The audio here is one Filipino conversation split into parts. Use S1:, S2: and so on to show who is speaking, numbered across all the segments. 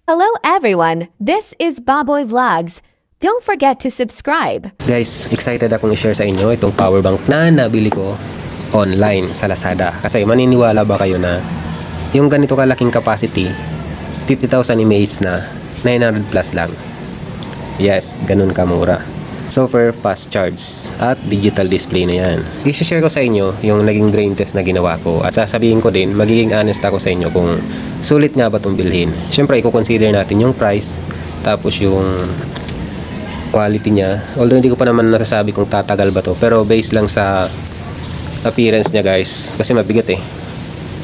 S1: Hello everyone, this is Baboy Vlogs. Don't forget to subscribe.
S2: Guys, excited akong i-share sa inyo itong power bank na nabili ko online sa Lazada. Kasi maniniwala ba kayo na yung ganito kalaking capacity, 50,000 mAh na, 900 plus lang. Yes, ganun kamura. Super fast charge at digital display na yan. I-share ko sa inyo yung naging drain test na ginawa ko at sasabihin ko din, magiging honest ako sa inyo kung sulit nga ba itong bilhin. Siyempre, i-consider natin yung price, tapos yung quality niya. Although hindi ko pa naman nasasabi kung tatagal ba to, pero based lang sa appearance niya guys, kasi mabigat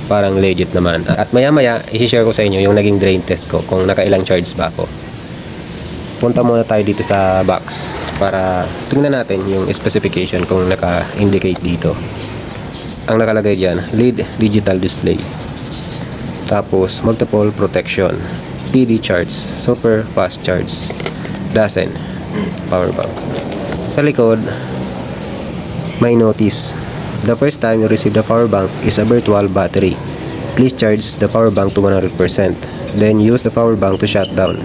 S2: parang legit naman. At maya maya i-share ko sa inyo yung naging drain test ko, kung nakailang charge ba ako. Punta muna tayo dito sa box para tingnan natin yung specification kung naka-indicate dito. Ang nakalagay dyan, LED digital display, tapos multiple protection, PD charge, super fast charge, dozen power bank. Sa likod may notice: the first time you receive the power bank is a virtual battery. Please charge the power bank to 100%, then use the power bank to shut down.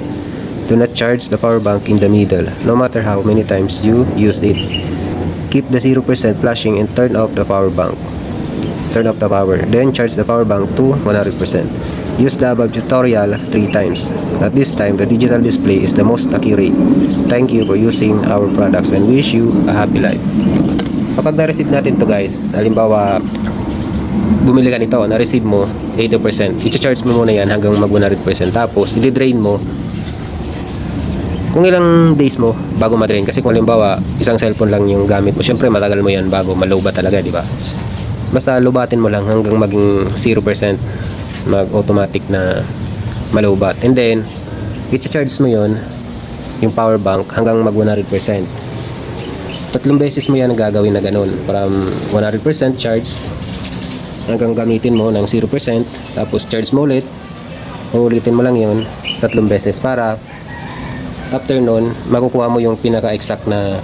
S2: Do not charge the power bank in the middle, no matter how many times you use it. Keep the 0% flashing and turn off the power bank. Turn off the power, then charge the power bank to 100%. Use the above tutorial 3 times. At this time, the digital display is the most accurate. Thank you for using our products and wish you a happy life. Kapag na-receive natin to guys, halimbawa bumili ka nito, na-receive mo 80%, i-charge mo muna yan hanggang mag 100%, tapos i-drain mo kung ilang days mo bago ma-drain. Kasi kung halimbawa isang cellphone lang yung gamit mo, syempre matagal mo yan bago malubat talaga, di ba? Basta lubatin mo lang hanggang maging 0%, mag-automatic na malubat, and then i-charge mo yon yung power bank hanggang mag 100%. Tatlong beses mo yan gagawin na ganun, from 100% charge hanggang gamitin mo ng 0%, tapos charge mo ulit, ulitin mo lang yon tatlong beses para after nun makukuha mo yung pinaka-exact na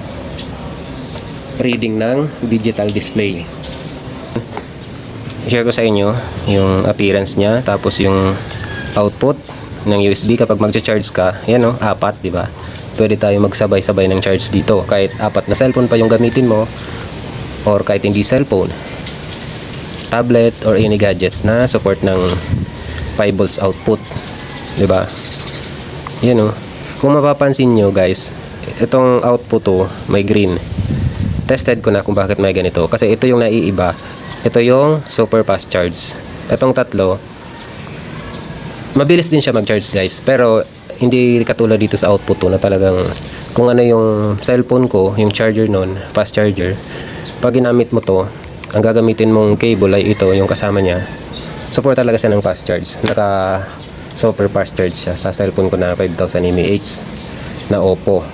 S2: reading ng digital display. I-share ko sa inyo yung appearance niya, tapos yung output ng USB kapag magcha-charge ka. Yan o, 4, di ba? Pwede tayo magsabay-sabay ng charge dito kahit 4 na cellphone pa yung gamitin mo, or kahit hindi cellphone, tablet or any gadgets na support ng 5 volts output, di ba? Yan o. Kung mapapansin nyo guys, itong output to may green. Tested ko na kung bakit may ganito, kasi ito yung naiiba. Ito yung super fast charge. Itong tatlo, mabilis din siya mag-charge guys, pero hindi katulad dito sa output to na talagang kung ano yung cellphone ko, yung charger nun, fast charger, pag ginamit mo to, ang gagamitin mong cable ay ito, yung kasama niya. Support talaga siya ng fast charge. Naka super fast charge siya sa cellphone ko na 5,000 mAh na Oppo.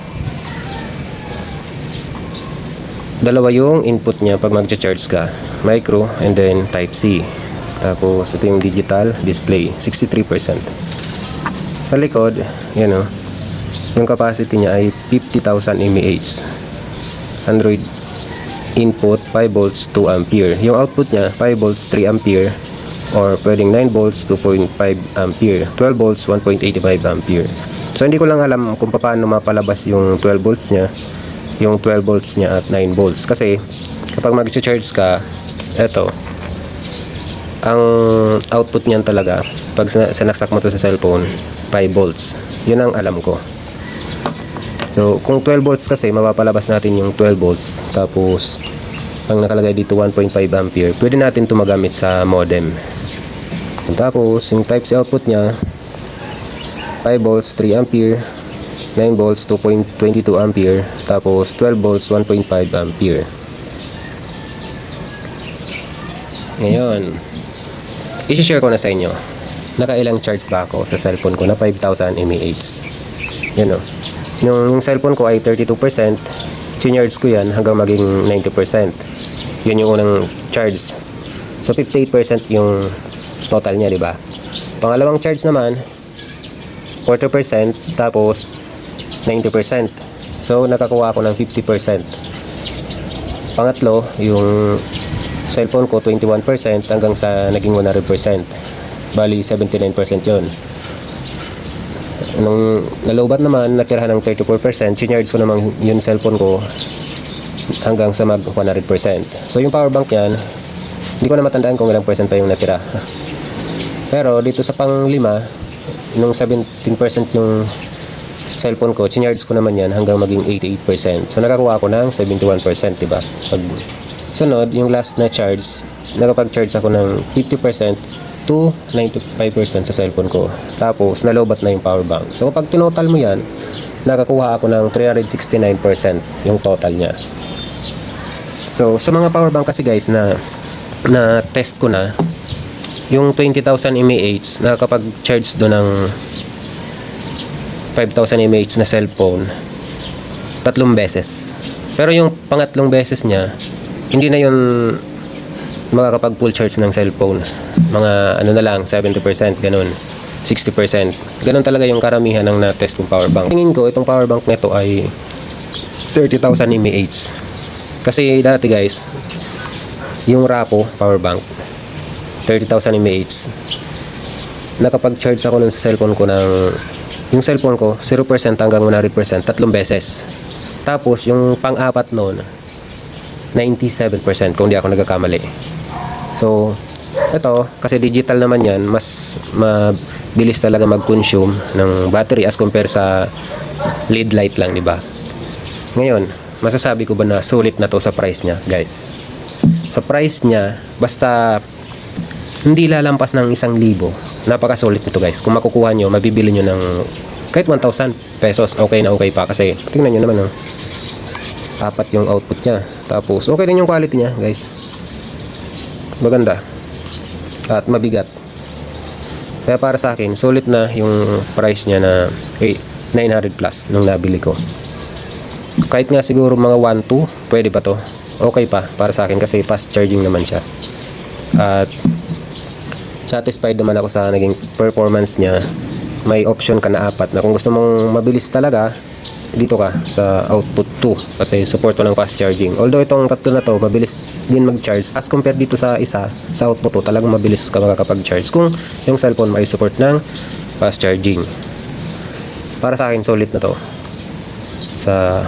S2: Dalawa yung input niya pag magcha-charge ka, micro and then type C. Tapos ito yung digital display, 63%. Sa likod, yan o, yung capacity niya ay 50,000 mAh. Android input 5 volts 2 ampere. Yung output niya 5 volts 3 ampere, or pwedeng 9 volts 2.5 ampere, 12 volts 1.85 ampere. So hindi ko lang alam kung paano mapalabas yung 12 volts niya, yung 12 volts niya at 9 volts, kasi kapag mag-charge ka, eto ang output niyan talaga pag sinaksak mo to sa cellphone, 5 volts. Yun ang alam ko. So kung 12 volts kasi, mapapalabas natin yung 12 volts, tapos ang nakalagay dito 1.5 ampere, pwede natin ito magamit sa modem. Tapos yung type C output nya 5 volts 3 ampere, 9 volts 2.22 ampere, tapos 12 volts 1.5 ampere. Ngayon i-share ko na sa inyo nakailang charge ba ako sa cellphone ko na 5,000 mAh. Yan o, yung cellphone ko ay 32%, charge ko yan hanggang maging 90%. Yun yung unang charge. So 58% yung total niya, di ba? Pangalawang charge naman 40%, tapos 90%. So nakakuha ako ng 50%. Pangatlo, yung cellphone ko 21% hanggang sa naging 100%. Bali 79% yun. Nung nalobat naman, natirahan ng 34%, sinarge ko naman yung cellphone ko hanggang sa mag 100%. So yung power bank yan, hindi ko na matandaan kung ilang percent pa yung natira. Pero dito sa pang 5, nung 17% yung cellphone ko, sinarge ko naman yan hanggang maging 88%. So nakakuha ako ng 71%, diba? Pag sunod, yung last na charge, nakapag-charge ako ng 50% to 95% sa cellphone ko. Tapos, nalobat na yung power bank. So, kapag tinotal mo yan, nakakuha ako ng 369% yung total niya. So, sa mga power bank kasi guys na test ko na, yung 20,000 mAh, nakakapag-charge doon ng 5,000 mAh na cellphone 3 beses. Pero yung pangatlong beses niya, hindi na yun makakapag full charge ng cellphone. Mga ano na lang, 70%, ganun. 60%. Ganun talaga yung karamihan ng na-test kong power bank. Tingin ko, itong power bank nito ay 30,000 mAh. Kasi dati guys, yung Rapo power bank, 30,000 mAh. Nakapag-charge ako nun sa cellphone ko ng, yung cellphone ko, 0% hanggang 100%, 3 beses. Tapos, yung pang-apat nun, 97% kung di ako nagkakamali. So, ito, kasi digital naman yan, mas mabilis talaga mag-consume ng battery as compare sa LED light lang, di ba? Ngayon, masasabi ko ba na sulit na to sa price niya, guys? Sa price niya, basta hindi lalampas ng 1,000, napakasulit nito guys. Kung makukuha nyo, mabibili nyo ng kahit 1,000 pesos, okay na okay pa. Kasi, tingnan nyo naman, apat yung output niya. Tapos, okay din yung quality niya, guys. Maganda. At mabigat. Kaya para sa akin, sulit na yung price niya na 900 plus nung nabili ko. Kahit nga siguro mga 1-2, pwede pa to. Okay pa para sa akin kasi fast charging naman siya. At satisfied naman ako sa naging performance niya. May option ka na 4 na kung gusto mong mabilis talaga, dito ka sa output 2 kasi support to ng fast charging. Although itong tatlo na to mabilis din mag-charge as compared dito sa isa sa output 2, talagang mabilis ka makakapag-charge kung yung cellphone may support ng fast charging. Para sa akin solid na to sa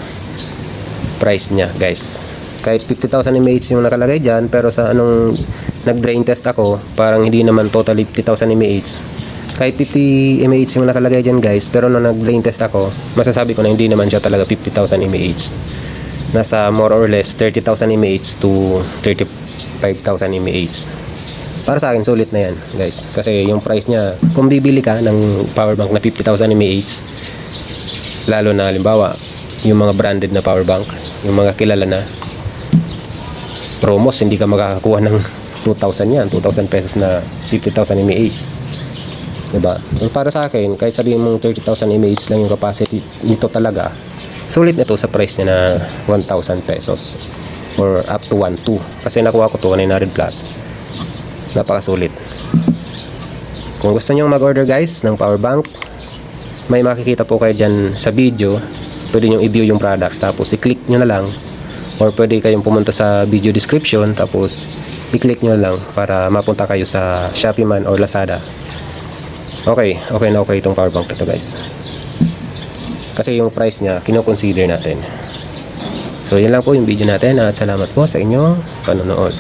S2: price niya guys. Kahit 50,000 mAh yung nakalagay dyan, pero sa anong nag-drain test ako, parang hindi naman totally 50,000 mAh. Kahit 50 mAh yung nakalagay dyan guys, pero nung nag-drain test ako, masasabi ko na hindi naman siya talaga 50,000 mAh. Nasa more or less 30,000 mAh to 35,000 mAh. Para sa akin, sulit na yan guys. Kasi yung price niya, kung bibili ka ng power bank na 50,000 mAh, lalo na halimbawa, yung mga branded na power bank, yung mga kilala na promos, hindi ka makakakuha ng 2,000 yan, 2,000 pesos na 50,000 mAh. Diba? Para sa akin, kahit sabihin mong 30,000 mAh lang yung capacity nito talaga, sulit nito sa price niya na 1,000 pesos or up to 1,200. Kasi nakuha ko to 900 plus. Napakasulit. Kung gusto nyo mag-order guys ng power bank, may makikita po kayo dyan sa video. Pwede nyo i-view yung products, tapos i-click nyo na lang, or pwede kayong pumunta sa video description, tapos i-click nyo lang para mapunta kayo sa Shopee man or Lazada. Okay na okay itong power bank na to guys. Kasi yung price niya, kino-consider natin. So yun lang po yung video natin at salamat po sa inyong panonood.